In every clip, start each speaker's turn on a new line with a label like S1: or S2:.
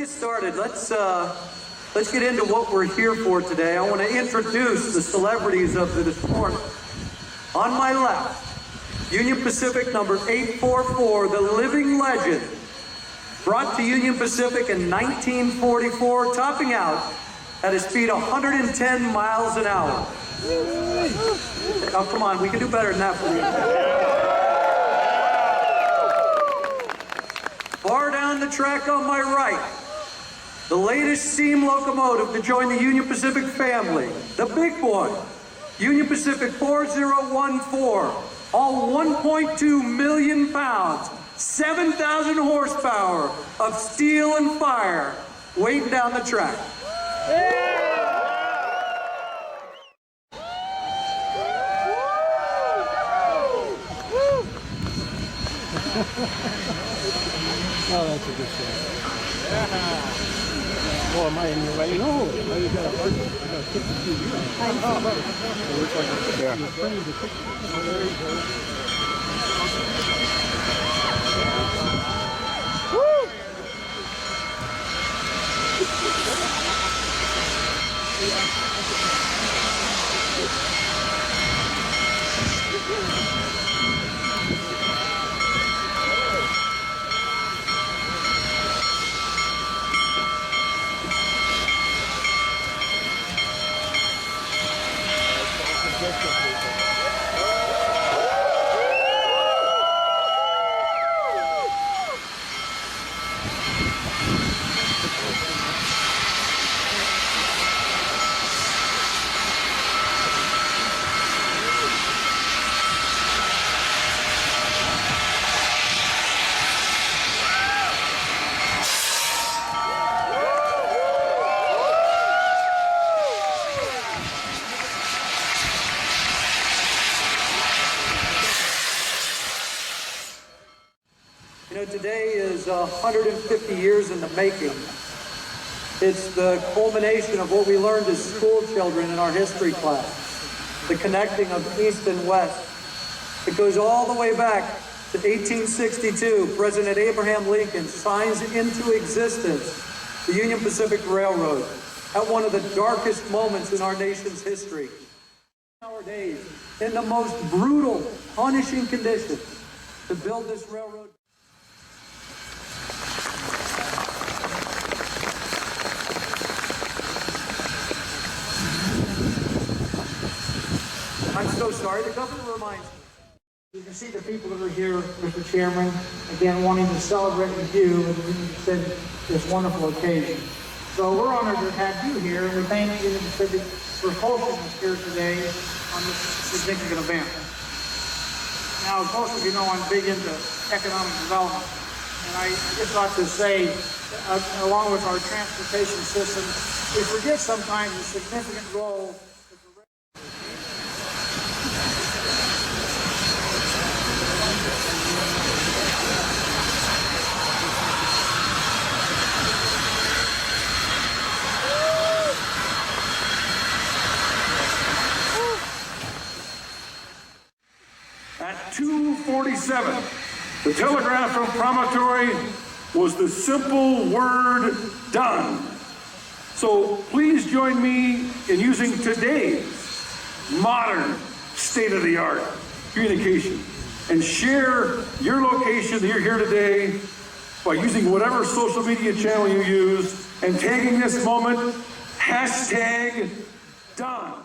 S1: get started. Let's get into what we're here for today. I want to introduce the celebrities of this morning. On my left, Union Pacific number 844, the living legend, brought to Union Pacific in 1944, topping out at a speed 110 miles an hour. Oh, come on, we can do better than that for you. Far down the track on my right, the latest steam locomotive to join the Union Pacific family, the big boy, Union Pacific 4014, all 1.2 million pounds, 7,000 horsepower of steel and fire, waiting down the track.
S2: Oh, that's a good shot. Oh, am I in the right? No. You got a hard one. I got to kick the two. It looks like
S1: Today is 150 years in the making. It's the culmination of what we learned as school children in our history class, the connecting of East and West. It goes all the way back to 1862. President Abraham Lincoln signs into existence the Union Pacific Railroad at one of the darkest moments in our nation's history. Nowadays, in the most brutal, punishing conditions, to build this railroad. I'm so sorry, the governor reminds me.
S3: You can see the people that are here, Mr. Chairman, again, wanting to celebrate with you and this wonderful occasion. So we're honored to have you here, and we thank Union Pacific for hosting us here today on this significant event. Now, as most of you know, I'm big into economic development, and I just ought to say, along with our transportation system, we forget sometimes the significant role that the
S4: At 2:47, the telegraph from Promontory was the simple word done. So please join me in using today's modern state-of-the-art communication and share your location that you're here today by using whatever social media channel you use and tagging this moment, #done.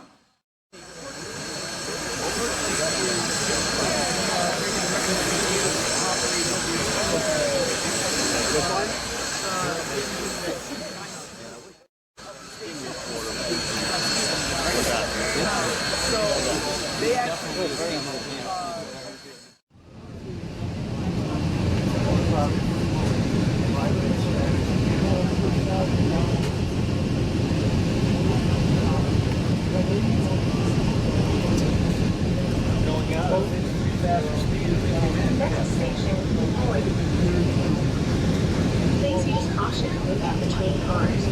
S5: Please use caution moving between cars.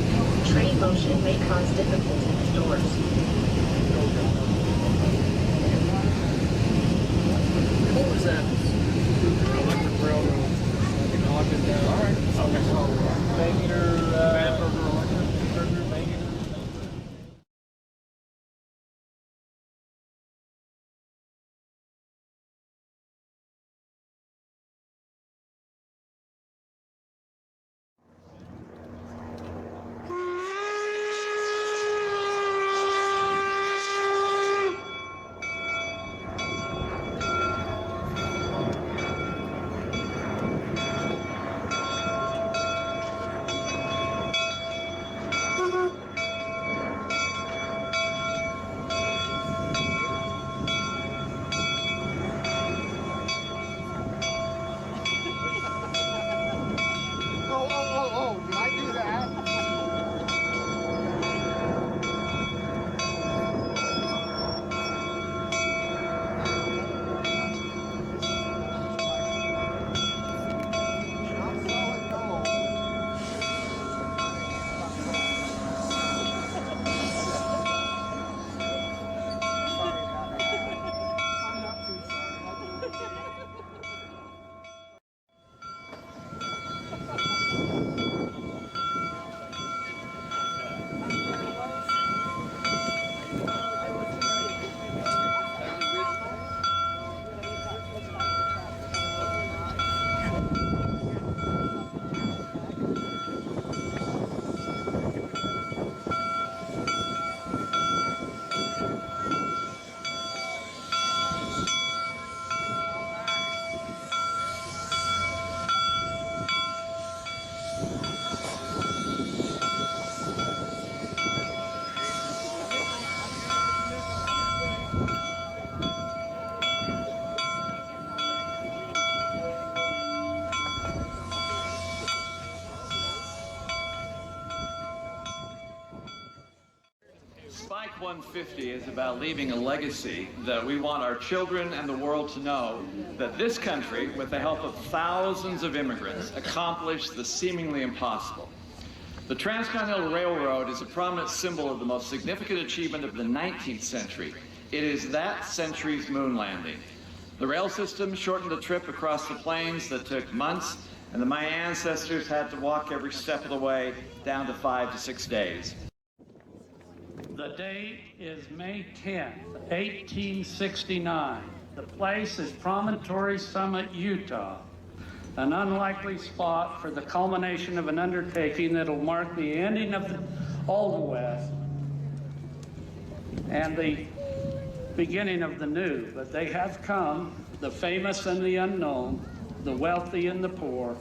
S5: Train motion may cause difficulty with doors.
S6: 50 is about leaving a legacy that we want our children and the world to know that this country, with the help of thousands of immigrants, accomplished the seemingly impossible. The Transcontinental Railroad is a prominent symbol of the most significant achievement of the 19th century. It is that century's moon landing. The rail system shortened a trip across the plains that took months, and my ancestors had to walk every step of the way, down to 5 to 6 days.
S7: The date is May 10th, 1869. The place is Promontory Summit, Utah. An unlikely spot for the culmination of an undertaking that'll mark the ending of the Old West and the beginning of the new. But they have come, the famous and the unknown, the wealthy and the poor,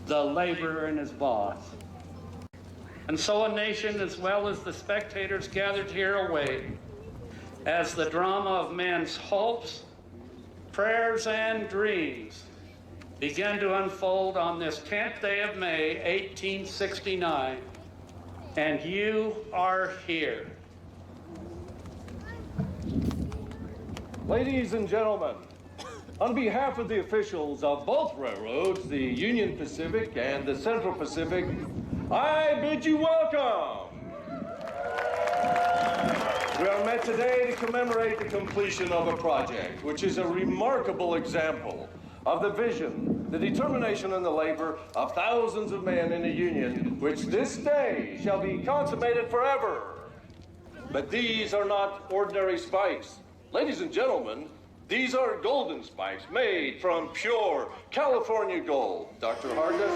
S7: the laborer and his boss. And so a nation, as well as the spectators gathered here await, as the drama of men's hopes, prayers, and dreams began to unfold on this 10th day of May, 1869, and you are here.
S8: Ladies and gentlemen, on behalf of the officials of both railroads, the Union Pacific and the Central Pacific, I bid you welcome. We are met today to commemorate the completion of a project, which is a remarkable example of the vision, the determination, and the labor of thousands of men in a union, which this day shall be consummated forever. But these are not ordinary spikes. Ladies and gentlemen, these are golden spikes made from pure California gold. Dr. Hargis?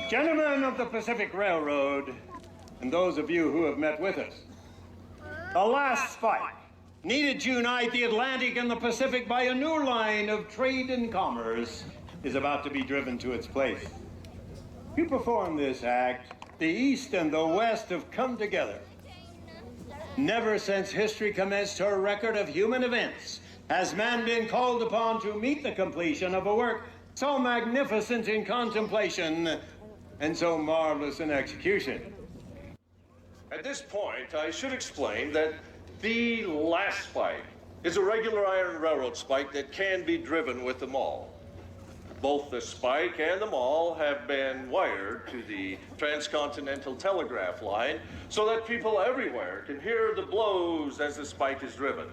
S2: Gentlemen of the Pacific Railroad, and those of you who have met with us, the last spike needed to unite the Atlantic and the Pacific by a new line of trade and commerce is about to be driven to its place. To perform this act, the East and the West have come together. Never since history commenced her record of human events has man been called upon to meet the completion of a work so magnificent in contemplation and so marvelous in execution.
S8: At this point, I should explain that the last spike is a regular iron railroad spike that can be driven with the maul. Both the spike and the maul have been wired to the Transcontinental Telegraph line so that people everywhere can hear the blows as the spike is driven.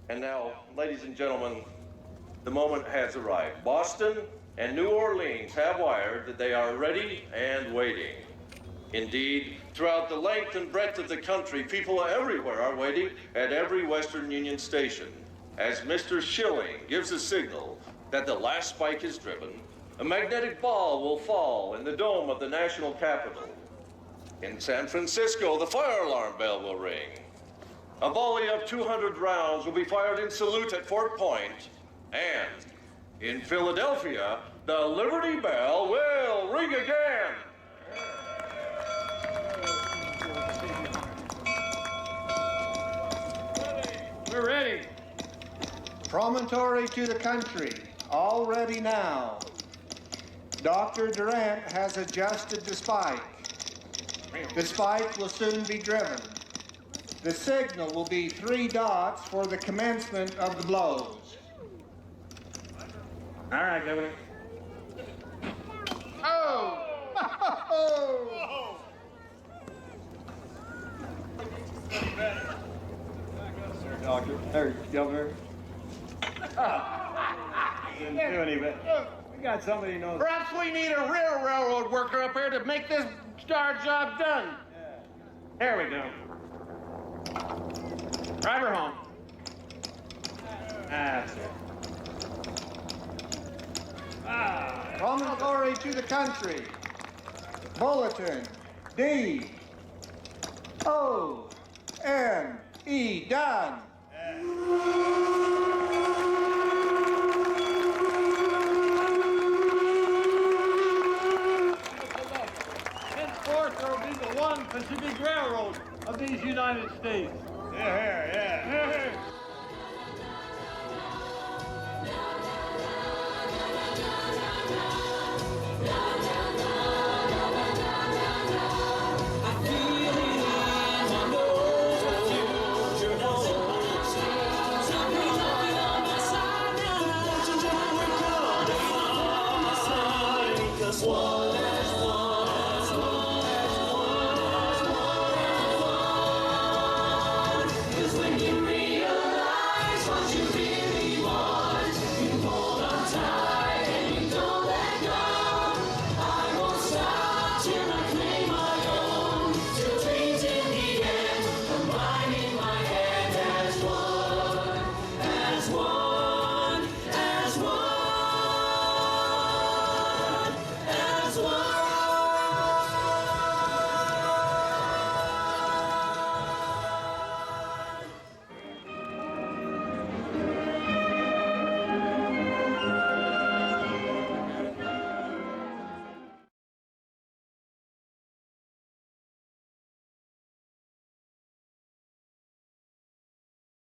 S8: And now, ladies and gentlemen, the moment has arrived. Boston and New Orleans have wired that they are ready and waiting. Indeed, throughout the length and breadth of the country, people everywhere are waiting at every Western Union station. As Mr. Schilling gives a signal that the last spike is driven, a magnetic ball will fall in the dome of the national capitol. In San Francisco, the fire alarm bell will ring. A volley of 200 rounds will be fired in salute at Fort Point. And in Philadelphia, the Liberty Bell will ring again.
S7: We're ready.
S9: Promontory to the country, all ready now. Dr. Durant has adjusted the spike. The spike will soon be driven. The signal will be 3 dots for the commencement of the blows.
S7: All right, Governor.
S9: Oh!
S2: Doctor, or Governor. Didn't do any better. We got somebody who knows.
S10: Perhaps we need a real railroad worker up here to make this star job done.
S7: There we go. Drive her home. That's it.
S9: Promontory to the country. Bulletin D O N E done.
S10: Henceforth, there will be the one Pacific Railroad of these United States.
S2: Yeah.